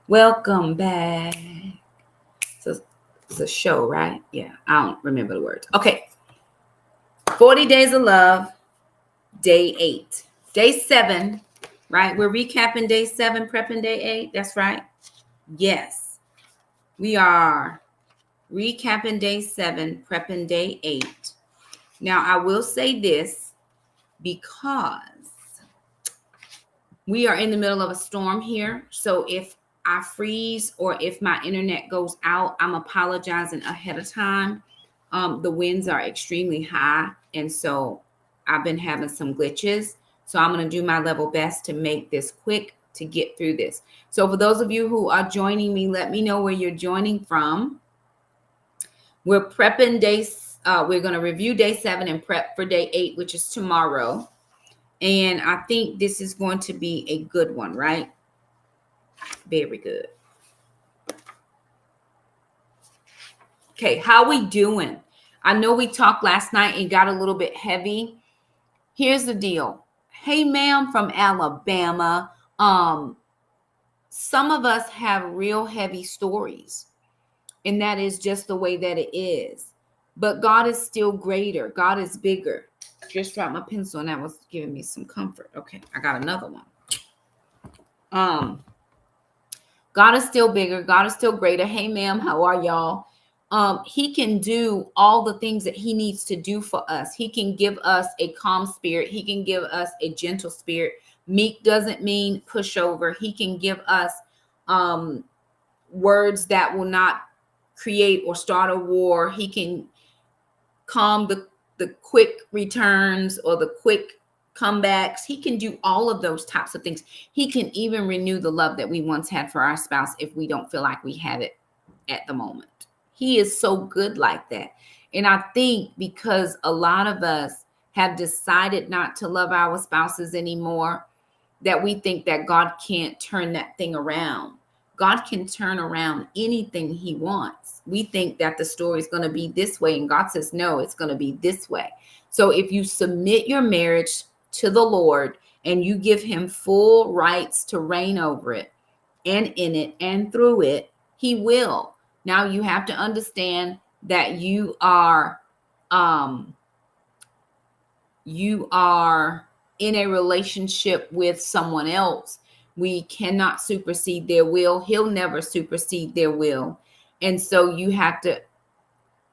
Welcome back. So it's a show, right? Yeah, I don't remember the words. Okay. 40 Days of Love, day 8. Day 7, right? We're recapping day 7, prepping day 8. That's right. Yes. We are recapping day 7, prepping day 8. Now, I will say this because we are in the middle of a storm here. So if I freeze or if my internet goes out, I'm apologizing ahead of time. The winds are extremely high. And so I've been having some glitches. So I'm going to do my level best to make this quick to get through this. So for those of you who are joining me, let me know where you're joining from. We're prepping we're going to review day 7 and prep for day 8, which is tomorrow. And I think this is going to be a good one, right? Very good. Okay, how we doing? I know we talked last night and got a little bit heavy. Here's the deal. Hey, ma'am from Alabama. Some of us have real heavy stories, and that is just the way that it is. But God is still greater. God is bigger. Just dropped my pencil, and that was giving me some comfort. Okay, I got another one. God is still bigger. God is still greater. Hey, ma'am, how are y'all? He can do all the things that he needs to do for us. He can give us a calm spirit. He can give us a gentle spirit. Meek doesn't mean pushover. He can give us words that will not create or start a war. He can calm the quick returns or the quick comebacks. He can do all of those types of things. He can even renew the love that we once had for our spouse if we don't feel like we have it at the moment. He is so good like that. And I think because a lot of us have decided not to love our spouses anymore, that we think that God can't turn that thing around. God can turn around anything he wants. We think that the story is going to be this way, and God says, no, it's going to be this way. So if you submit your marriage to the Lord and you give him full rights to reign over it and in it and through it, he will. Now you have to understand that you are in a relationship with someone else. We cannot supersede their will. He'll never supersede their will. And so you have to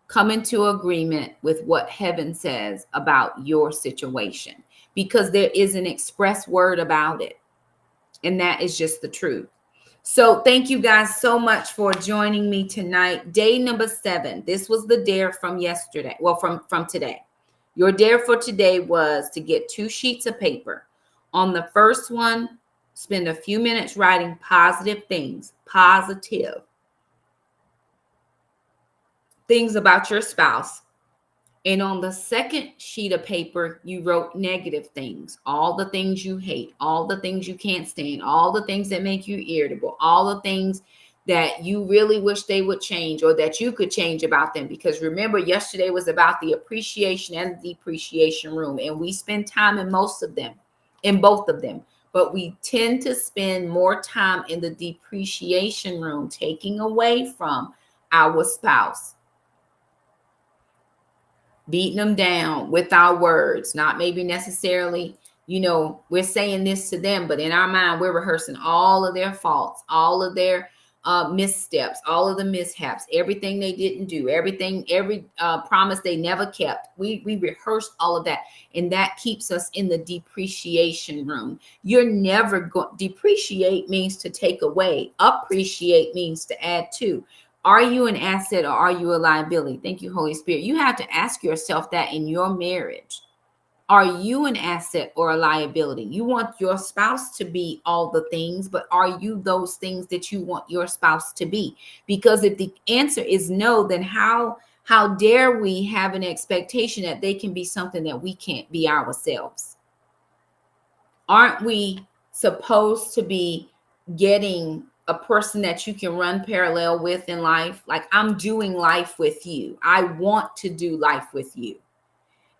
come into agreement with what heaven says about your situation, because there is an express word about it. And that is just the truth. So thank you guys so much for joining me tonight. Day number 7. This was the dare from yesterday. Well, from today. Your dare for today was to get 2 sheets of paper. On the first one, spend a few minutes writing positive things about your spouse. And on the second sheet of paper, you wrote negative things, all the things you hate, all the things you can't stand, all the things that make you irritable, all the things that you really wish they would change or that you could change about them. Because remember, yesterday was about the appreciation and the depreciation room. And we spend time in both of them. But we tend to spend more time in the depreciation room, taking away from our spouse, beating them down with our words, not maybe necessarily, we're saying this to them, but in our mind, we're rehearsing all of their faults, all of their missteps, all of the mishaps, everything they didn't do, every promise they never kept. We rehearsed all of that. And that keeps us in the depreciation room. You're never going. Depreciate means to take away. Appreciate means to add to. Are you an asset or are you a liability? Thank you, Holy Spirit. You have to ask yourself that in your marriage. Are you an asset or a liability? You want your spouse to be all the things, but are you those things that you want your spouse to be? Because if the answer is no, then how dare we have an expectation that they can be something that we can't be ourselves? Aren't we supposed to be getting a person that you can run parallel with in life? Like, I'm doing life with you. I want to do life with you.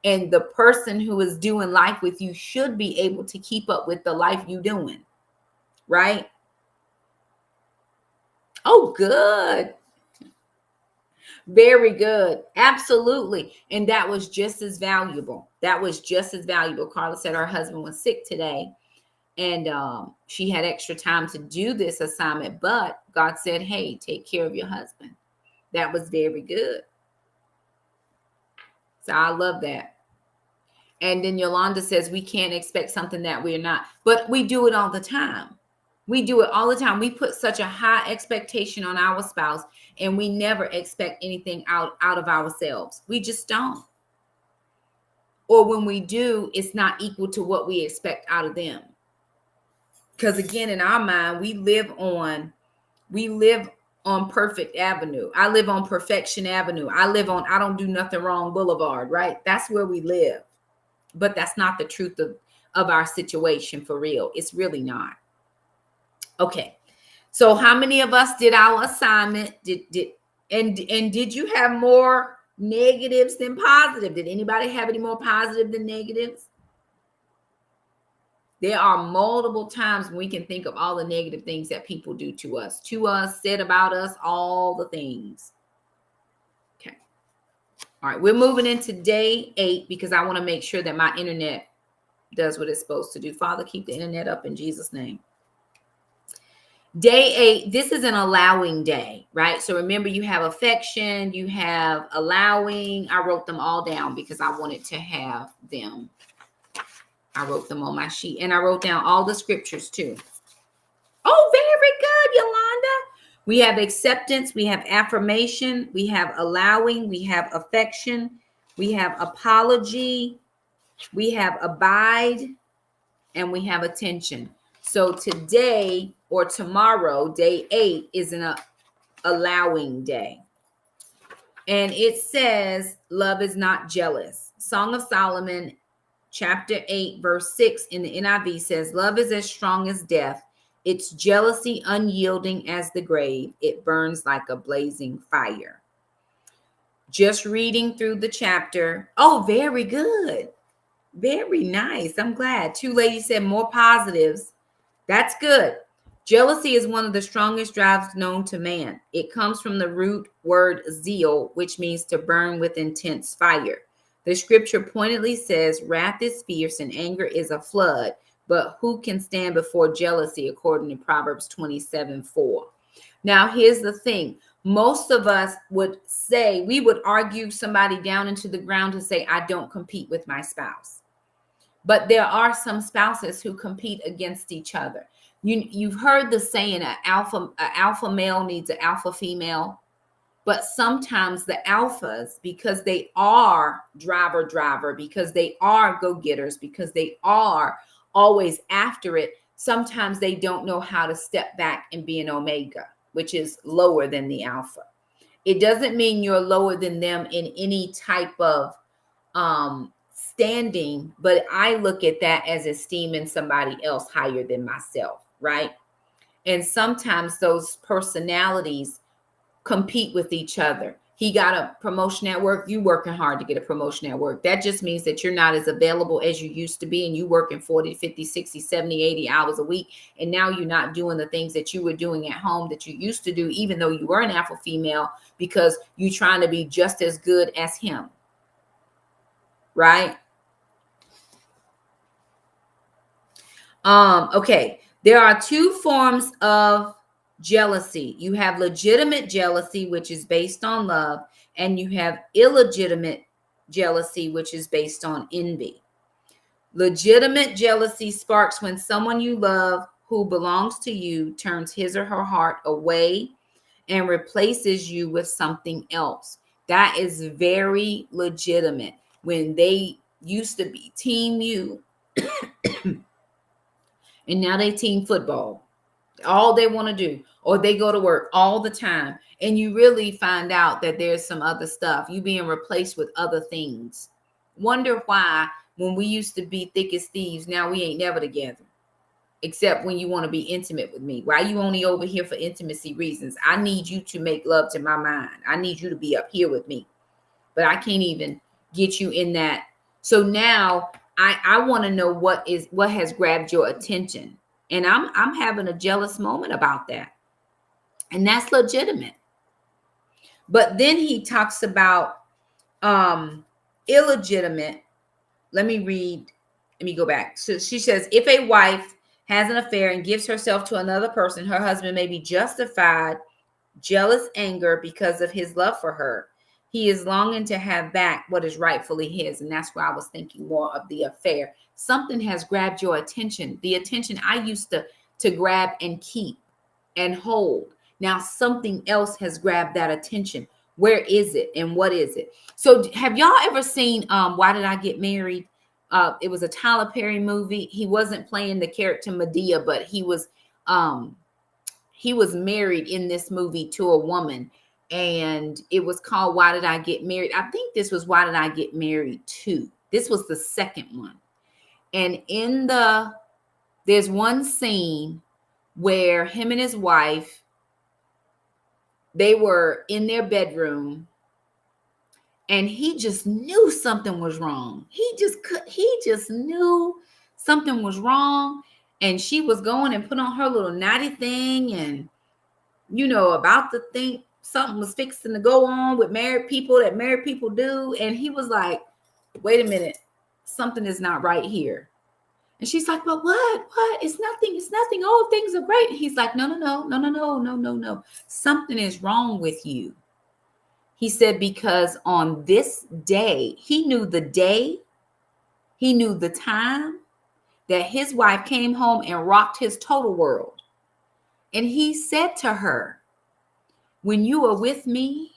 And the person who is doing life with you should be able to keep up with the life you're doing, right? Oh, good. Very good. Absolutely. And that was just as valuable. That was just as valuable. Carla said her husband was sick today, and she had extra time to do this assignment, but God said, hey, take care of your husband. That was very good. So I love that. And then Yolanda says we can't expect something that we're not, but we do it all the time. We do it all the time. We put such a high expectation on our spouse, and we never expect anything out of ourselves. We just don't. Or when we do, it's not equal to what we expect out of them. Because again, in our mind, we live on Perfect Avenue. I live on Perfection Avenue. I live on I don't do nothing wrong Boulevard, right? That's where we live. But that's not the truth of our situation for real. It's really not. Okay. So how many of us did our assignment? And did you have more negatives than positive? Did anybody have any more positive than negatives? There are multiple times when we can think of all the negative things that people do to us, said about us, all the things. Okay. All right. We're moving into day 8 because I want to make sure that my internet does what it's supposed to do. Father, keep the internet up in Jesus' name. Day 8, this is an allowing day, right? So remember, you have affection, you have allowing. I wrote them all down because I wanted to have them. I wrote them on my sheet, and I wrote down all the scriptures too. Oh, very good, Yolanda. We have acceptance, we have affirmation, we have allowing, we have affection, we have apology, we have abide, and we have attention. So today or tomorrow, day 8 is an allowing day. And it says, love is not jealous. Song of Solomon, chapter 8, verse 6 in the NIV says, love is as strong as death. Its jealousy unyielding as the grave. It burns like a blazing fire. Just reading through the chapter. Oh, very good. Very nice. I'm glad. 2 ladies said more positives. That's good. Jealousy is one of the strongest drives known to man. It comes from the root word zeal, which means to burn with intense fire. The scripture pointedly says, wrath is fierce and anger is a flood, but who can stand before jealousy, according to Proverbs 27:4. Now, here's the thing. Most of us would say, we would argue somebody down into the ground to say, I don't compete with my spouse. But there are some spouses who compete against each other. You've heard the saying, an alpha male needs an alpha female. But sometimes the alphas, because they are driver, because they are go-getters, because they are always after it, sometimes they don't know how to step back and be an omega, which is lower than the alpha. It doesn't mean you're lower than them in any type of standing, but I look at that as esteeming somebody else higher than myself, right? And sometimes those personalities compete with each other. He got a promotion at work. You working hard to get a promotion at work. That just means that you're not as available as you used to be, and you working 40, 50, 60, 70, 80 hours a week. And now you're not doing the things that you were doing at home that you used to do, even though you were an alpha female, because you're trying to be just as good as him. Right? Okay. There are 2 forms of jealousy. You have legitimate jealousy, which is based on love, and you have illegitimate jealousy, which is based on envy. Legitimate jealousy sparks when someone you love who belongs to you turns his or her heart away and replaces you with something else. That is very legitimate. When they used to be team you and now they team football, all they want to do, or they go to work all the time, and you really find out that there's some other stuff. You being replaced with other things. Wonder why when we used to be thick as thieves, now we ain't never together, except when you want to be intimate with me. Why you only over here for intimacy reasons? I need you to make love to my mind. I need you to be up here with me, but I can't even get you in that. So now I want to know what has grabbed your attention. And I'm having a jealous moment about that. And that's legitimate. But then he talks about illegitimate. Let me read. Let me go back. So she says, if a wife has an affair and gives herself to another person, her husband may be justified jealous anger because of his love for her. He is longing to have back what is rightfully his. And that's why I was thinking more of the affair. Something has grabbed your attention. The attention I used to grab and keep and hold. Now something else has grabbed that attention. Where is it and what is it? So have y'all ever seen Why Did I Get Married? It was a Tyler Perry movie. He wasn't playing the character Medea, but he was married in this movie to a woman, and it was called Why Did I Get Married? I think this was Why Did I Get Married 2. This was the second one. And there's one scene where him and his wife, they were in their bedroom, and he just knew something was wrong. He just knew something was wrong. And she was going and put on her little natty thing and, about to think something was fixing to go on with married people that married people do. And he was like, wait a minute, something is not right here. And she's like, but what? It's nothing. Oh, things are great. And he's like, no. Something is wrong with you. He said, because on this day, he knew the day, he knew the time that his wife came home and rocked his total world. And he said to her, when you were with me,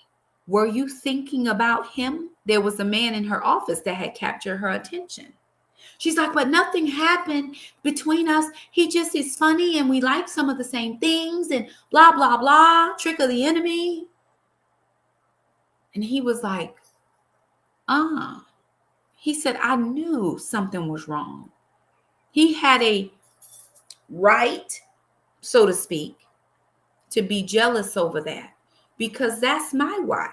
were you thinking about him? There was a man in her office that had captured her attention. She's like, but nothing happened between us. He just is funny and we like some of the same things and blah, blah, blah, trick of the enemy. And he was like, he said, I knew something was wrong. He had a right, so to speak, to be jealous over that, because that's my wife.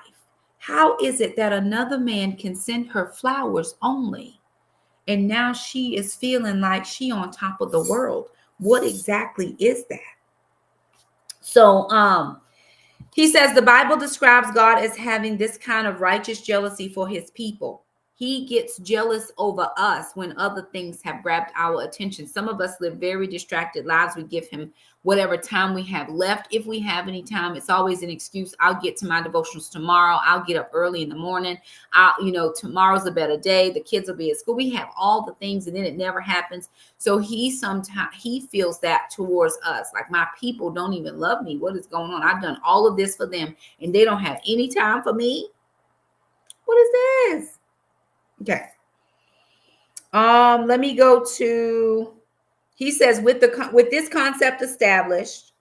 How is it that another man can send her flowers only, and now she is feeling like she on top of the world? What exactly is that? So he says the Bible describes God as having this kind of righteous jealousy for his people. He gets jealous over us when other things have grabbed our attention. Some of us live very distracted lives. We give him whatever time we have left. If we have any time, it's always an excuse. I'll get to my devotionals tomorrow. I'll get up early in the morning. Tomorrow's a better day. The kids will be at school. We have all the things, and then it never happens. So he feels that towards us. Like, my people don't even love me. What is going on? I've done all of this for them, and they don't have any time for me. What is this? Okay. Let me go to, he says, with this concept established,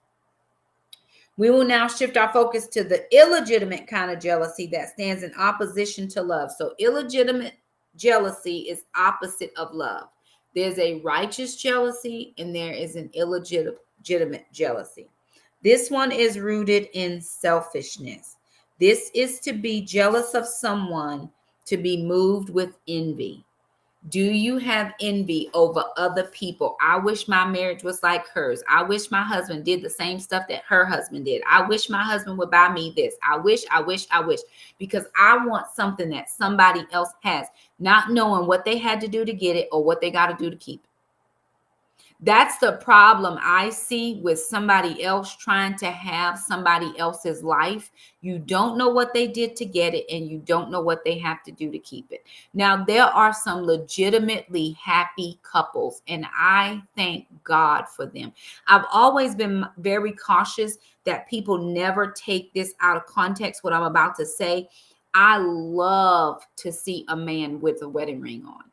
we will now shift our focus to the illegitimate kind of jealousy that stands in opposition to love. So illegitimate jealousy is opposite of love. There's a righteous jealousy and there is an illegitimate jealousy. This one is rooted in selfishness. This is to be jealous of someone, to be moved with envy. Do you have envy over other people? I wish my marriage was like hers. I wish my husband did the same stuff that her husband did. I wish my husband would buy me this. I wish, because I want something that somebody else has, not knowing what they had to do to get it or what they got to do to keep it. That's the problem I see with somebody else trying to have somebody else's life. You don't know what they did to get it, and you don't know what they have to do to keep it. Now, there are some legitimately happy couples, and I thank God for them. I've always been very cautious that people never take this out of context, what I'm about to say. I love to see a man with a wedding ring on.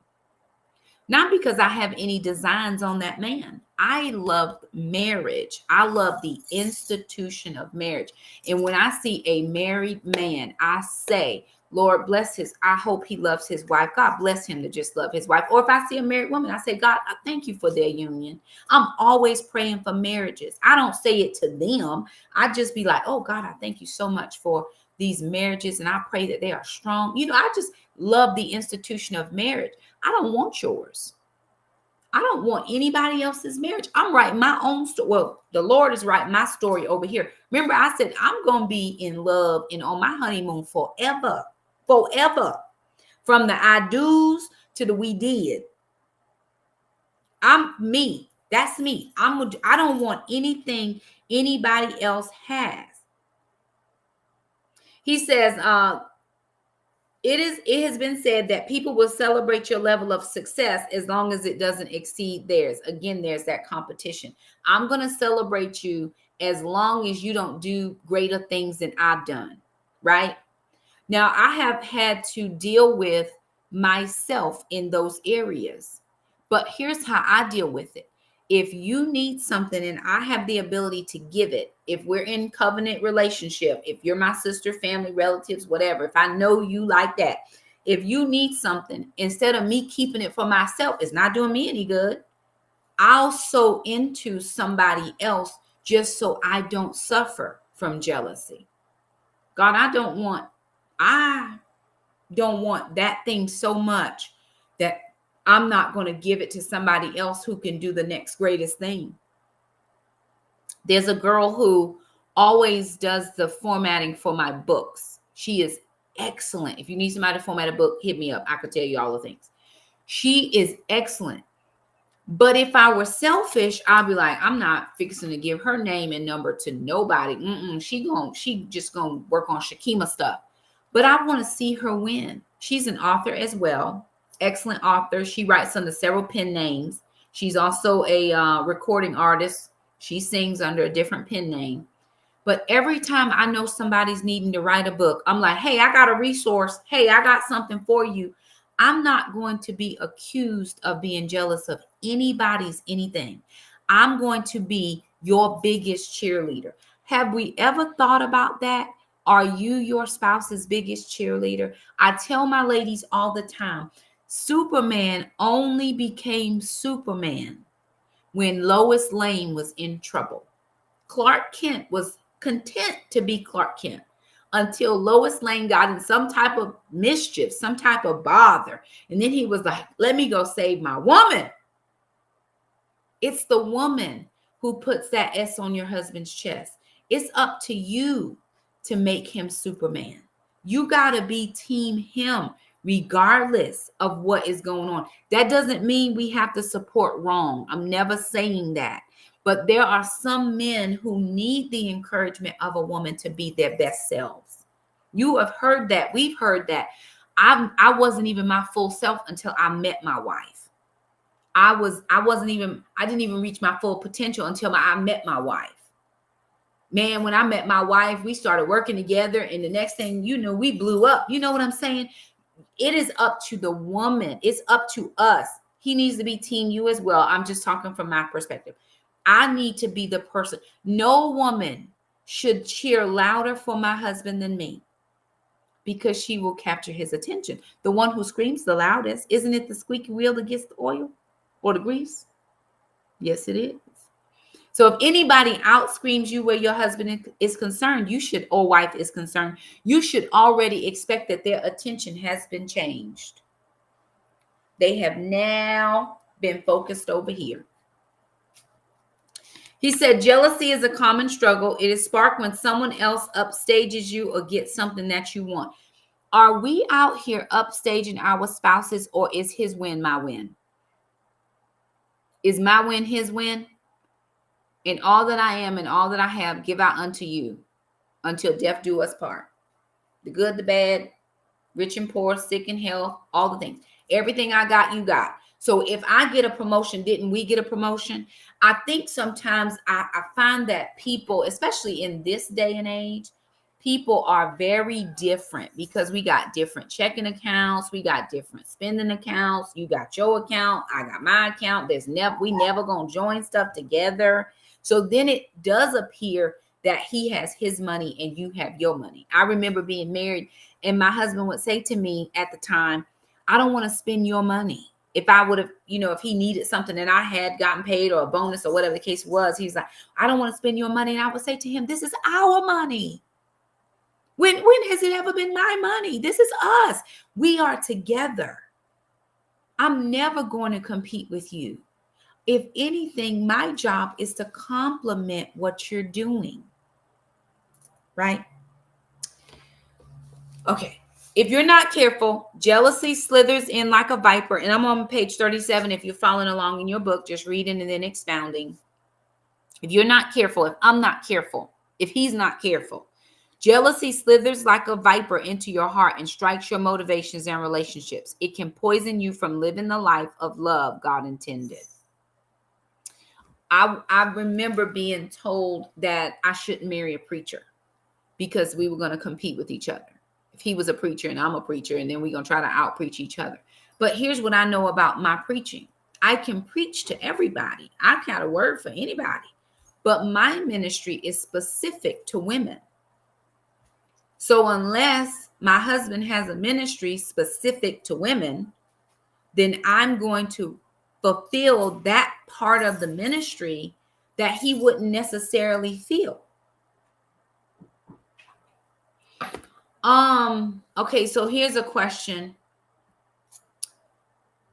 Not because I have any designs on that man. I love marriage. I love the institution of marriage. And when I see a married man, I say, Lord, I hope he loves his wife. God bless him to just love his wife. Or if I see a married woman, I say, God, I thank you for their union. I'm always praying for marriages. I don't say it to them. I just be like, oh, God, I thank you so much for these marriages. And I pray that they are strong. I just love the institution of marriage. I don't want yours. I don't want anybody else's marriage. I'm writing my own story. Well, the Lord is writing my story over here. Remember, I said I'm going to be in love and on my honeymoon forever. Forever. From the I do's to the we did. I'm me. That's me. I don't want anything anybody else has. He says, it has been said that people will celebrate your level of success as long as it doesn't exceed theirs. Again, there's that competition. I'm going to celebrate you as long as you don't do greater things than I've done, right? Now, I have had to deal with myself in those areas, but here's how I deal with it. If you need something and I have the ability to give it, if we're in covenant relationship, if you're my sister, family, relatives, whatever, if I know you like that, if you need something, instead of me keeping it for myself, it's not doing me any good. I'll sow into somebody else just so I don't suffer from jealousy. God, I don't want that thing so much that I'm not going to give it to somebody else who can do the next greatest thing. There's a girl who always does the formatting for my books. She is excellent. If you need somebody to format a book, hit me up. I could tell you all the things. She is excellent. But if I were selfish, I'd be like, I'm not fixing to give her name and number to nobody. She just gonna work on Shakema stuff. But I want to see her win. She's an author as well. Excellent author. She writes under several pen names. She's also a recording artist. She sings under a different pen name. But every time I know somebody's needing to write a book, I'm like, hey, I got a resource. Hey, I got something for you. I'm not going to be accused of being jealous of anybody's anything. I'm going to be your biggest cheerleader. Have we ever thought about that? Are you your spouse's biggest cheerleader? I tell my ladies all the time, Superman only became Superman when Lois Lane was in trouble. Clark Kent was content to be Clark Kent until Lois Lane got in some type of mischief, some type of bother. And then he was like, let me go save my woman. It's the woman who puts that S on your husband's chest. It's up to you to make him Superman. You got to be team him regardless of what is going on. That doesn't mean we have to support wrong. I'm never saying that. But there are some men who need the encouragement of a woman to be their best selves. You have heard that. We've heard that. I wasn't even my full self until I met my wife. I didn't even reach my full potential until I met my wife. Man, when I met my wife, we started working together, and the next thing you know, we blew up. You know what I'm saying? It is up to the woman. It's up to us. He needs to be team you as well. I'm just talking from my perspective. I need to be the person. No woman should cheer louder for my husband than me because she will capture his attention. The one who screams the loudest, isn't it the squeaky wheel that gets the oil or the grease? Yes, it is. So if anybody out screams you where your husband is concerned, you should, or wife is concerned, you should already expect that their attention has been changed. They have now been focused over here. He said, jealousy is a common struggle. It is sparked when someone else upstages you or gets something that you want. Are we out here upstaging our spouses, or is his win my win? Is my win his win? In all that I am and all that I have, give out unto you until death do us part. The good, the bad, rich and poor, sick and health, all the things. Everything I got, you got. So if I get a promotion, didn't we get a promotion? I think sometimes I find that people, especially in this day and age, people are very different because we got different checking accounts. We got different spending accounts. You got your account. I got my account. We never going to join stuff together. So then it does appear that he has his money and you have your money. I remember being married and my husband would say to me at the time, I don't want to spend your money. If I would have, if he needed something and I had gotten paid or a bonus or whatever the case was, he's like, I don't want to spend your money. And I would say to him, this is our money. When has it ever been my money? This is us. We are together. I'm never going to compete with you. If anything, my job is to complement what you're doing, right? Okay. If you're not careful, jealousy slithers in like a viper. And I'm on page 37. If you're following along in your book, just reading and then expounding. If you're not careful, if I'm not careful, if he's not careful, jealousy slithers like a viper into your heart and strikes your motivations and relationships. It can poison you from living the life of love God intended. I remember being told that I shouldn't marry a preacher because we were going to compete with each other. If he was a preacher and I'm a preacher, and then we're going to try to out-preach each other. But here's what I know about my preaching. I can preach to everybody. I got a word for anybody. But my ministry is specific to women. So unless my husband has a ministry specific to women, then I'm going to fulfill that part of the ministry that he wouldn't necessarily feel. Okay, so here's a question.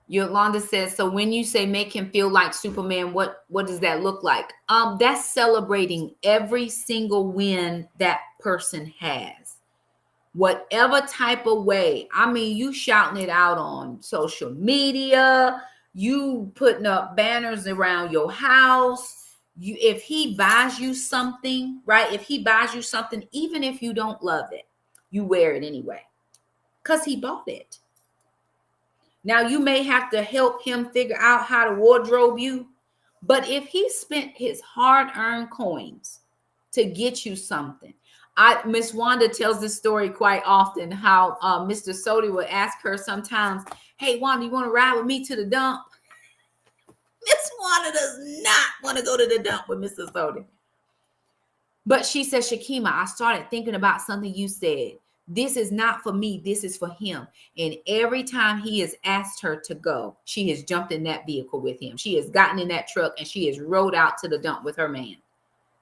Yolanda says, so when you say make him feel like Superman, what does that look like? That's celebrating every single win that person has. Whatever type of way. I mean, you shouting it out on social media, you putting up banners around your house. If he buys you something, right? If he buys you something, even if you don't love it, you wear it anyway because he bought it. Now, you may have to help him figure out how to wardrobe you, but if he spent his hard-earned coins to get you something, Miss Wanda tells this story quite often, how Mr. Sodi would ask her sometimes, hey, Wanda, you want to ride with me to the dump? Miss Wanda does not want to go to the dump with Mr. Sodi. But she said, Shakema, I started thinking about something you said. This is not for me. This is for him. And every time he has asked her to go, she has jumped in that vehicle with him. She has gotten in that truck and she has rode out to the dump with her man.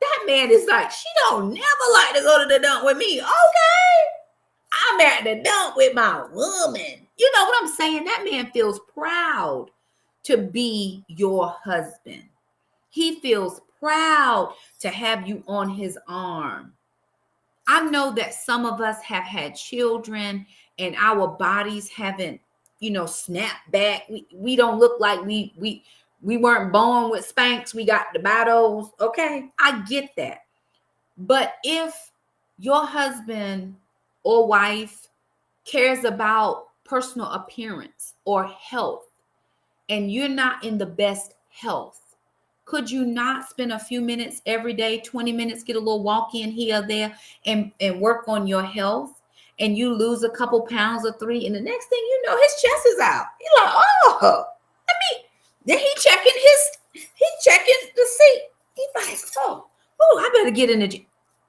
That man is like, she don't never like to go to the dump with me. Okay. I'm at the dump with my woman. You know what I'm saying? That man feels proud to be your husband. He feels proud to have you on his arm. I know that some of us have had children and our bodies haven't, snapped back. We don't look like we weren't born with Spanx. We got the battles. Okay, I get that. But if your husband or wife cares about personal appearance or health, and you're not in the best health, could you not spend a few minutes every day, 20 minutes, get a little walk in here or there and work on your health? And you lose a couple pounds or 3. And the next thing you know, his chest is out. You're like, oh, then he checking the seat. He's like, oh, I better get in the gym.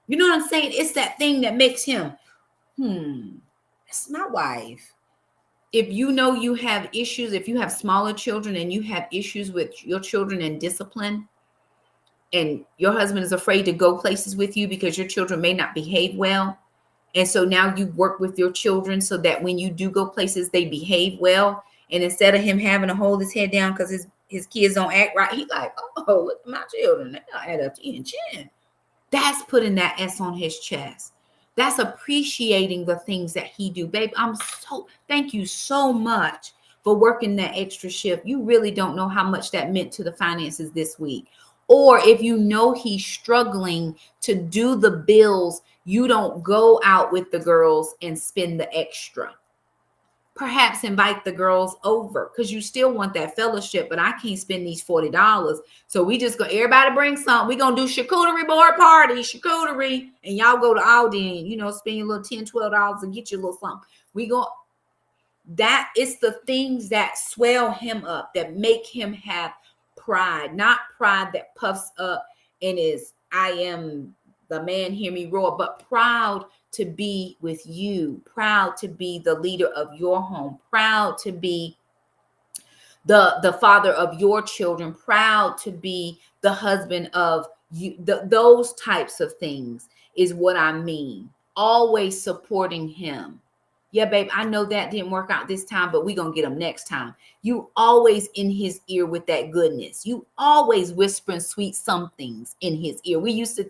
You know what I'm saying? It's that thing that makes him, that's my wife. If you know you have issues, if you have smaller children and you have issues with your children and discipline, and your husband is afraid to go places with you because your children may not behave well, and so now you work with your children so that when you do go places, they behave well, and instead of him having to hold his head down because his kids don't act right, he's like, oh, look at my children. They don't add up to chin. That's putting that S on his chest. That's appreciating the things that he do. Babe, thank you so much for working that extra shift. You really don't know how much that meant to the finances this week. Or if you know he's struggling to do the bills, you don't go out with the girls and spend the extra. Perhaps invite the girls over because you still want that fellowship, but I can't spend these $40. So we just go, everybody bring something. We're going to do charcuterie board party, charcuterie, and y'all go to Aldi and, spend your little $10, $12 and get you a little something. That is the things that swell him up, that make him have pride, not pride that puffs up and is, I am the man, hear me roar, but proud to be with you, proud to be the leader of your home, proud to be the father of your children, proud to be the husband of you. Those types of things is what I mean. Always supporting him. Yeah, babe, I know that didn't work out this time, but we're going to get them next time. You always in his ear with that goodness. You always whispering sweet somethings in his ear. We used to,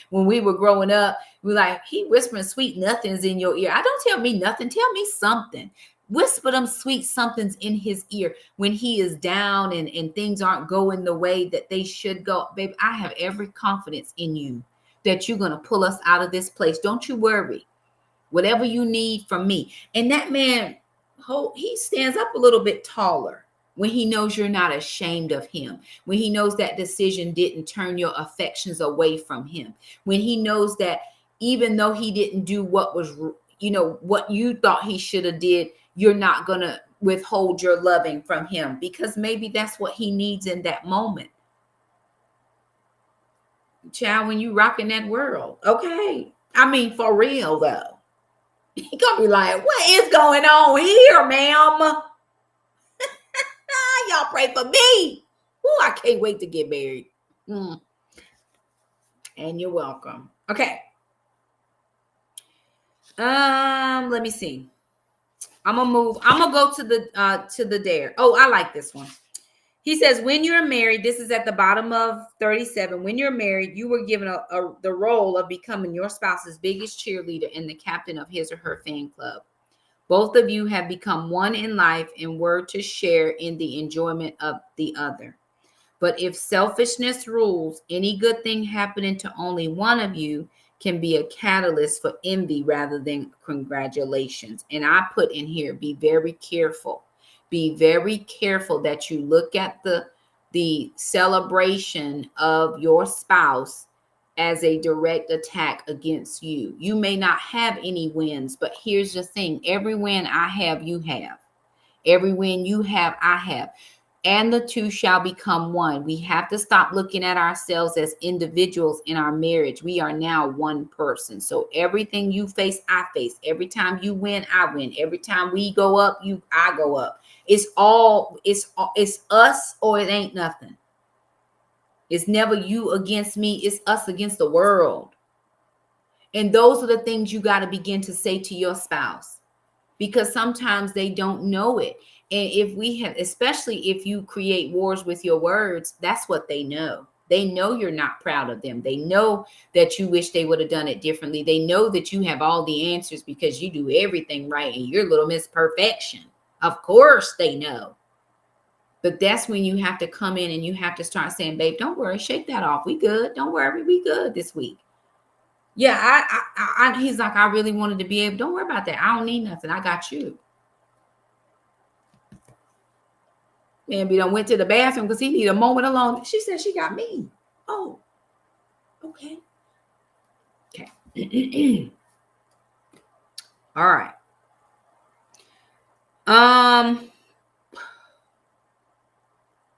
when we were growing up, we were like, he whispering sweet nothings in your ear. I don't tell me nothing. Tell me something. Whisper them sweet somethings in his ear when he is down and things aren't going the way that they should go. Babe, I have every confidence in you that you're going to pull us out of this place. Don't you worry. Whatever you need from me. And that man, he stands up a little bit taller when he knows you're not ashamed of him, when he knows that decision didn't turn your affections away from him, when he knows that even though he didn't do what was, what you thought he should have did, you're not going to withhold your loving from him, because maybe that's what he needs in that moment. Child, when you rocking that world, okay. I mean, for real though. He gonna be like, what is going on here, ma'am? Y'all pray for me. Oh, I can't wait to get married. And you're welcome. Okay. Let me see. I'm gonna go to the dare. Oh, I like this one. He says, when you're married, this is at the bottom of 37. When you're married, you were given the role of becoming your spouse's biggest cheerleader and the captain of his or her fan club. Both of you have become one in life and were to share in the enjoyment of the other. But if selfishness rules, any good thing happening to only one of you can be a catalyst for envy rather than congratulations. And I put in here, be very careful. Be very careful that you look at the celebration of your spouse as a direct attack against you. You may not have any wins, but here's the thing. Every win I have, you have. Every win you have, I have. And the two shall become one. We have to stop looking at ourselves as individuals in our marriage. We are now one person. So everything you face, I face. Every time you win, I win. Every time we go up, I go up. It's us or it ain't nothing. It's never you against me. It's us against the world. And those are the things you got to begin to say to your spouse, because sometimes they don't know it. And especially if you create wars with your words, that's what they know. They know you're not proud of them. They know that you wish they would have done it differently. They know that you have all the answers because you do everything right and you're little Miss Perfection. Of course they know. But that's when you have to come in and you have to start saying, babe, don't worry, shake that off. We good. Don't worry, we good this week. Yeah, he's like, I really wanted to be able, don't worry about that. I don't need nothing. I got you. Man, we done went to the bathroom because he need a moment alone. She said she got me. Oh, okay. Okay. All right. I'm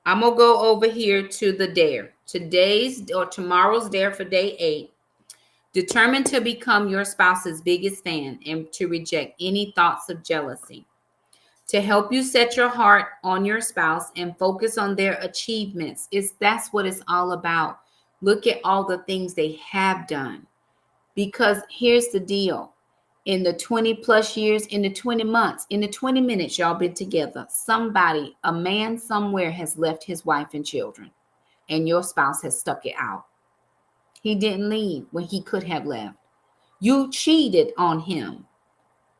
going to go over here to the dare. Today's or tomorrow's dare for day 8. Determined to become your spouse's biggest fan and to reject any thoughts of jealousy. To help you set your heart on your spouse and focus on their achievements. That's what it's all about. Look at all the things they have done. Because here's the deal. In the 20 plus years, in the 20 months, in the 20 minutes y'all been together, a man somewhere has left his wife and children, and your spouse has stuck it out. He didn't leave when he could have left. You cheated on him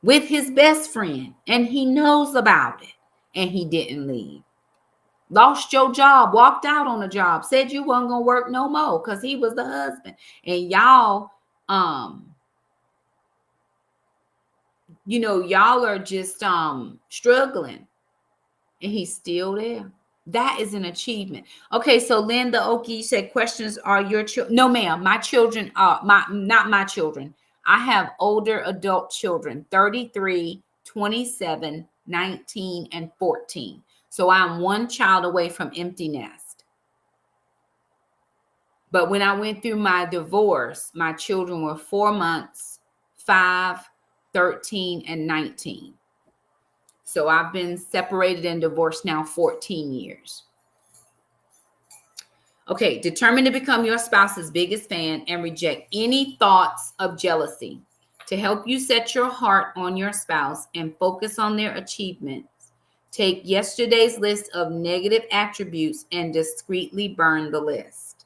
with his best friend, and he knows about it, and he didn't leave. Lost your job, walked out on a job, said you wasn't gonna work no more because he was the husband, and y'all y'all are just struggling, and he's still there. That is an achievement. Okay, so Linda Oki said, questions are your children? No, ma'am. My children are not my children. I have older adult children, 33, 27, 19, and 14. So I'm one child away from empty nest. But when I went through my divorce, my children were 4 months, 5, 13, and 19. So I've been separated and divorced now 14 years. Okay, determined to become your spouse's biggest fan and reject any thoughts of jealousy. To help you set your heart on your spouse and focus on their achievements, take yesterday's list of negative attributes and discreetly burn the list.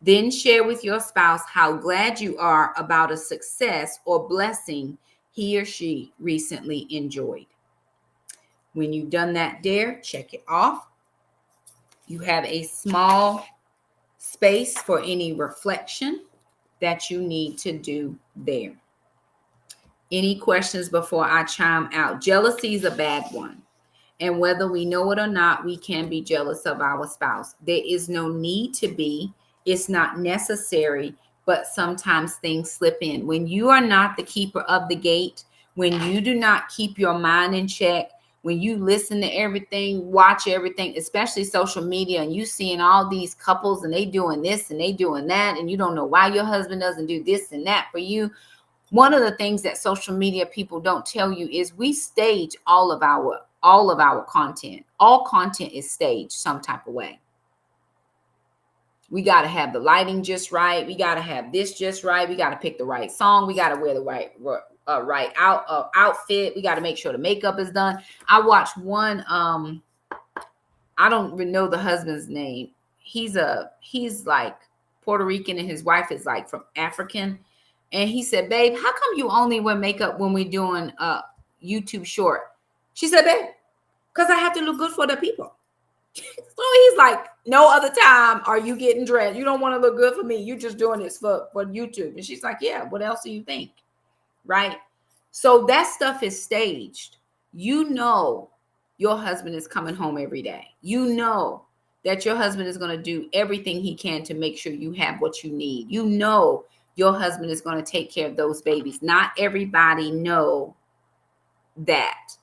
Then share with your spouse how glad you are about a success or blessing he or she recently enjoyed. When you've done that there, check it off. You have a small space for any reflection that you need to do there. Any questions before I chime out? Jealousy is a bad one. And whether we know it or not, we can be jealous of our spouse. There is no need to be. It's not necessary, but sometimes things slip in. When you are not the keeper of the gate, when you do not keep your mind in check, when you listen to everything, watch everything, especially social media, and you seeing all these couples and they doing this and they doing that, and you don't know why your husband doesn't do this and that for you. One of the things that social media people don't tell you is we stage all of our content. All content is staged some type of way. We got to have the lighting just right. We got to have this just right. We got to pick the right song. We got to wear the right outfit. We got to make sure the makeup is done. I watched one. I don't even know the husband's name. He's like Puerto Rican and his wife is like from African. And he said, babe, how come you only wear makeup when we're doing a YouTube short? She said, babe, because I have to look good for the people. So he's like, no other time are you getting dressed. You don't want to look good for me. You're just doing this for YouTube. And she's like, yeah, what else do you think? Right? So that stuff is staged. You know your husband is coming home every day. You know that your husband is going to do everything he can to make sure you have what you need. You know your husband is going to take care of those babies. Not everybody know that.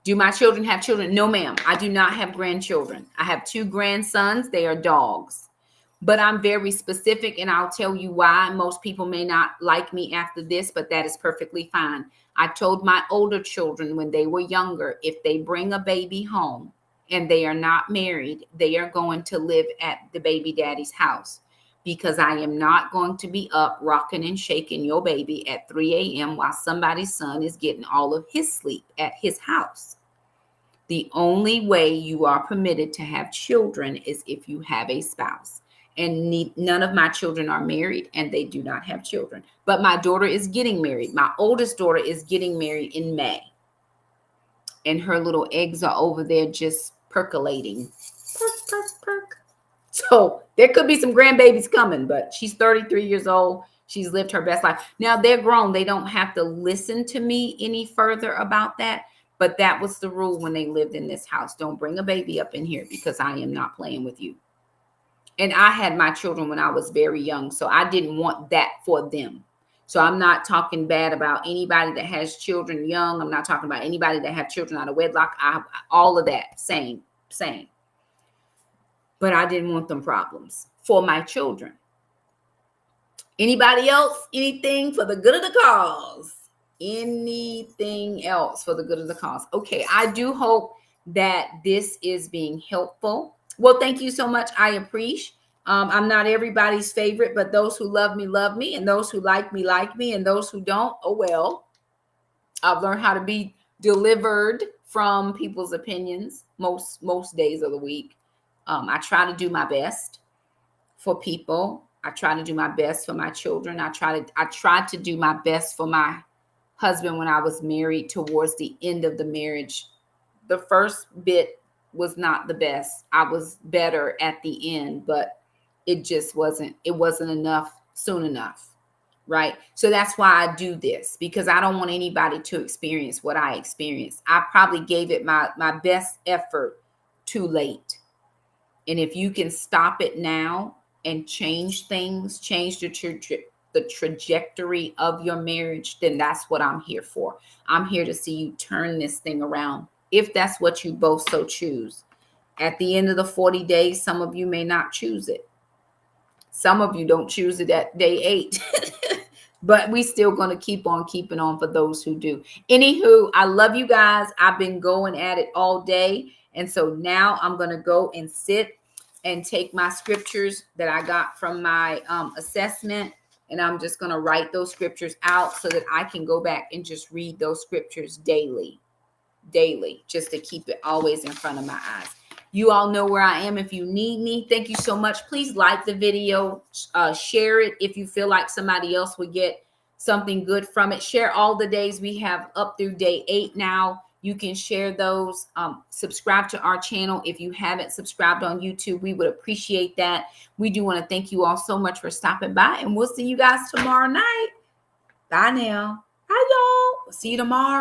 Do my children have children? No, ma'am. I do not have grandchildren. I have 2 grandsons. They are dogs. But I'm very specific, and I'll tell you why. Most people may not like me after this, but that is perfectly fine. I told my older children when they were younger, if they bring a baby home and they are not married, they are going to live at the baby daddy's house. Because I am not going to be up rocking and shaking your baby at 3 a.m. while somebody's son is getting all of his sleep at his house. The only way you are permitted to have children is if you have a spouse. And none of my children are married, and they do not have children. But my daughter is getting married. My oldest daughter is getting married in May. And her little eggs are over there just percolating. Perk, perk, perk. So there could be some grandbabies coming, but she's 33 years old. She's lived her best life. Now they're grown. They don't have to listen to me any further about that. But that was the rule when they lived in this house. Don't bring a baby up in here because I am not playing with you. And I had my children when I was very young, so I didn't want that for them. So I'm not talking bad about anybody that has children young. I'm not talking about anybody that have children out of wedlock. All of that, same. But I didn't want them problems for my children. Anybody else? Anything for the good of the cause? Anything else for the good of the cause? Okay, I do hope that this is being helpful. Well, thank you so much. I appreciate. I'm not everybody's favorite, but those who love me, and those who like me, and those who don't, oh well. I've learned how to be delivered from people's opinions most days of the week. I try to do my best for people. I try to do my best for my children. I tried to do my best for my husband when I was married. Towards the end of the marriage, the first bit was not the best. I was better at the end, but it wasn't enough soon enough. Right. So that's why I do this, because I don't want anybody to experience what I experienced. I probably gave it my best effort too late. And if you can stop it now and change things, change the trajectory of your marriage, then that's what I'm here for. I'm here to see you turn this thing around, if that's what you both so choose. At the end of the 40 days, some of you may not choose it. Some of you don't choose it at day 8. But we still going to keep on keeping on for those who do. Anywho, I love you guys. I've been going at it all day. And so now I'm going to go and sit and take my scriptures that I got from my assessment. And I'm just going to write those scriptures out so that I can go back and just read those scriptures daily, just to keep it always in front of my eyes. You all know where I am if you need me. Thank you so much. Please like the video, share it if you feel like somebody else would get something good from it. Share all the days we have up through day 8 now. You can share those. Subscribe to our channel if you haven't subscribed on YouTube. We would appreciate that. We do want to thank you all so much for stopping by, and we'll see you guys tomorrow night. Bye now. Bye, y'all. See you tomorrow.